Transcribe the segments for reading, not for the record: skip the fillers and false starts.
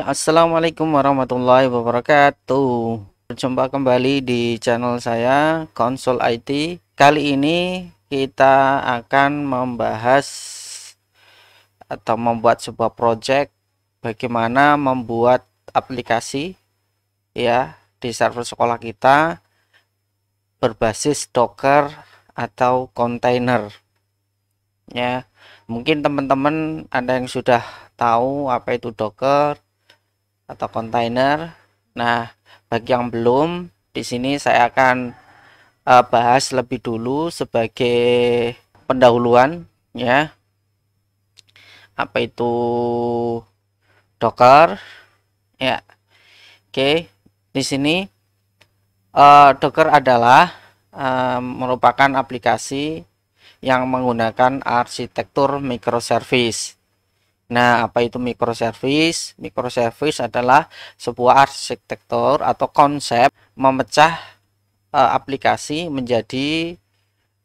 Assalamualaikum warahmatullahi wabarakatuh. Berjumpa kembali di channel saya, Konsol IT. Kali ini kita akan membahas atau membuat sebuah project bagaimana membuat aplikasi ya di server sekolah kita berbasis Docker atau container. Ya, mungkin teman-teman ada yang sudah tahu apa itu Docker atau container. Nah, bagi yang belum, di sini saya akan bahas lebih dulu sebagai pendahuluan ya. Apa itu Docker? Ya. Oke. Di sini Docker adalah merupakan aplikasi yang menggunakan arsitektur microservice. Nah, apa itu microservice? Microservice adalah sebuah arsitektur atau konsep memecah aplikasi menjadi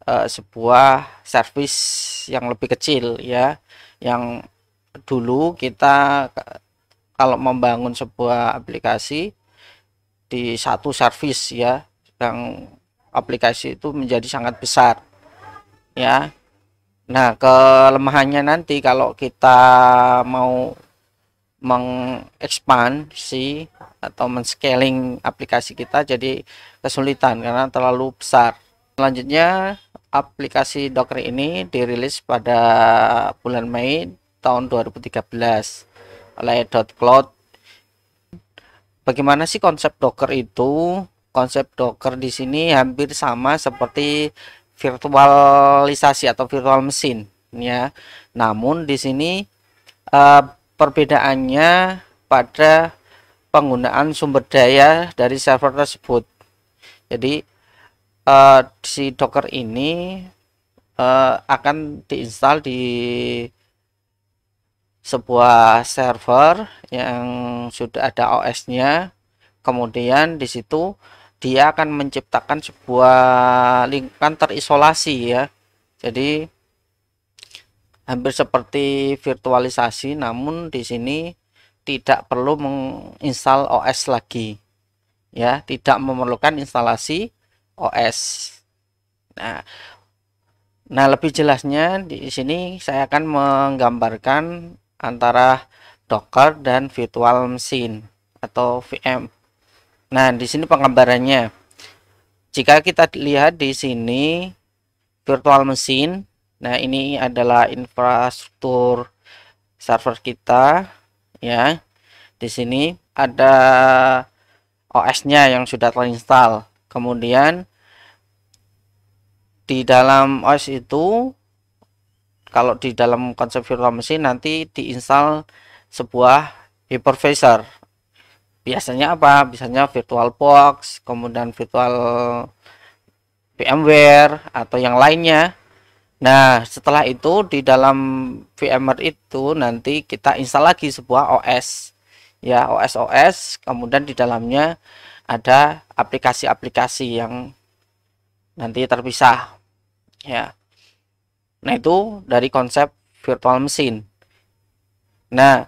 sebuah service yang lebih kecil ya. Yang dulu kita kalau membangun sebuah aplikasi di satu service ya, yang aplikasi itu menjadi sangat besar ya. Nah, kelemahannya nanti kalau kita mau mengekspansi atau men-scaling aplikasi kita jadi kesulitan karena terlalu besar. Selanjutnya, aplikasi Docker ini dirilis pada bulan Mei tahun 2013 oleh .cloud. Bagaimana sih konsep Docker itu? Konsep Docker di sini hampir sama seperti virtualisasi atau virtual mesin ya. Namun di sini perbedaannya pada penggunaan sumber daya dari server tersebut. Jadi si Docker ini akan diinstal di sebuah server yang sudah ada OS-nya. Kemudian di situ dia akan menciptakan sebuah lingkungan terisolasi ya. Jadi hampir seperti virtualisasi, namun di sini tidak perlu menginstal OS lagi ya, tidak memerlukan instalasi OS. Nah, lebih jelasnya di sini saya akan menggambarkan antara Docker dan virtual machine atau VM. Nah, di sini penggambarannya. Jika kita lihat di sini virtual machine, nah ini adalah infrastruktur server kita ya. Di sini ada OS-nya yang sudah terinstall. Kemudian di dalam OS itu, kalau di dalam konsep virtual machine nanti diinstal sebuah hypervisor. Biasanya apa? Biasanya VirtualBox, kemudian virtual VMware atau yang lainnya. Nah, setelah itu di dalam VMware itu nanti kita install lagi sebuah OS. Ya, OS, kemudian di dalamnya ada aplikasi-aplikasi yang nanti terpisah. Ya. Nah, itu dari konsep virtual machine. Nah,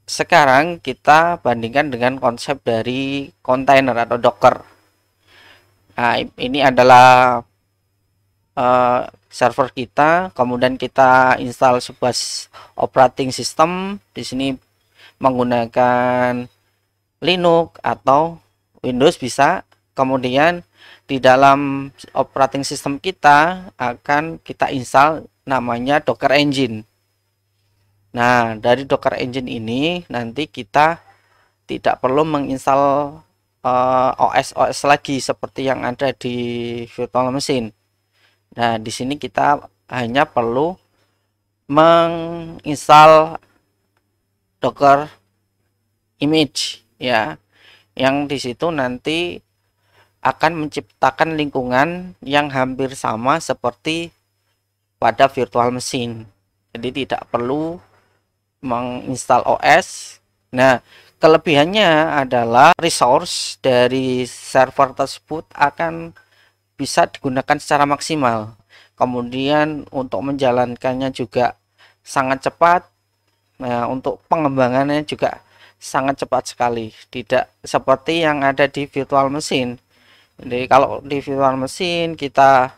sekarang kita bandingkan dengan konsep dari container atau Docker. Nah, ini adalah server kita, kemudian kita install sebuah operating system. Di sini menggunakan Linux atau Windows bisa. Kemudian di dalam operating system kita akan kita install namanya Docker Engine. Nah, dari Docker Engine ini nanti kita tidak perlu menginstal OS lagi seperti yang ada di virtual machine. Nah, di sini kita hanya perlu menginstal Docker image ya, yang di situ nanti akan menciptakan lingkungan yang hampir sama seperti pada virtual machine. Jadi tidak perlu menginstal OS. Nah, kelebihannya adalah resource dari server tersebut akan bisa digunakan secara maksimal. Kemudian untuk menjalankannya juga sangat cepat. Nah, untuk pengembangannya juga sangat cepat sekali, tidak seperti yang ada di virtual machine. Jadi kalau di virtual machine kita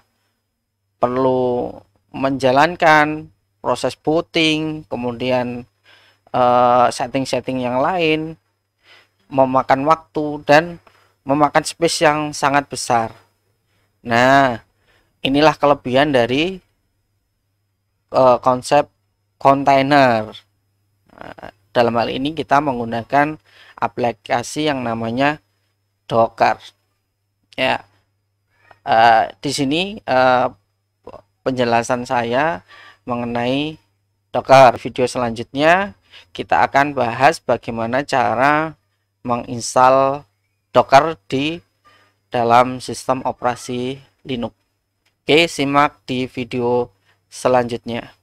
perlu menjalankan proses booting, kemudian setting-setting yang lain, memakan waktu dan memakan space yang sangat besar. Nah, inilah kelebihan dari konsep kontainer. Dalam hal ini kita menggunakan aplikasi yang namanya Docker. Ya, di sini penjelasan saya mengenai Docker. Video selanjutnya kita akan bahas bagaimana cara menginstal Docker di dalam sistem operasi Linux. Oke, simak di video selanjutnya.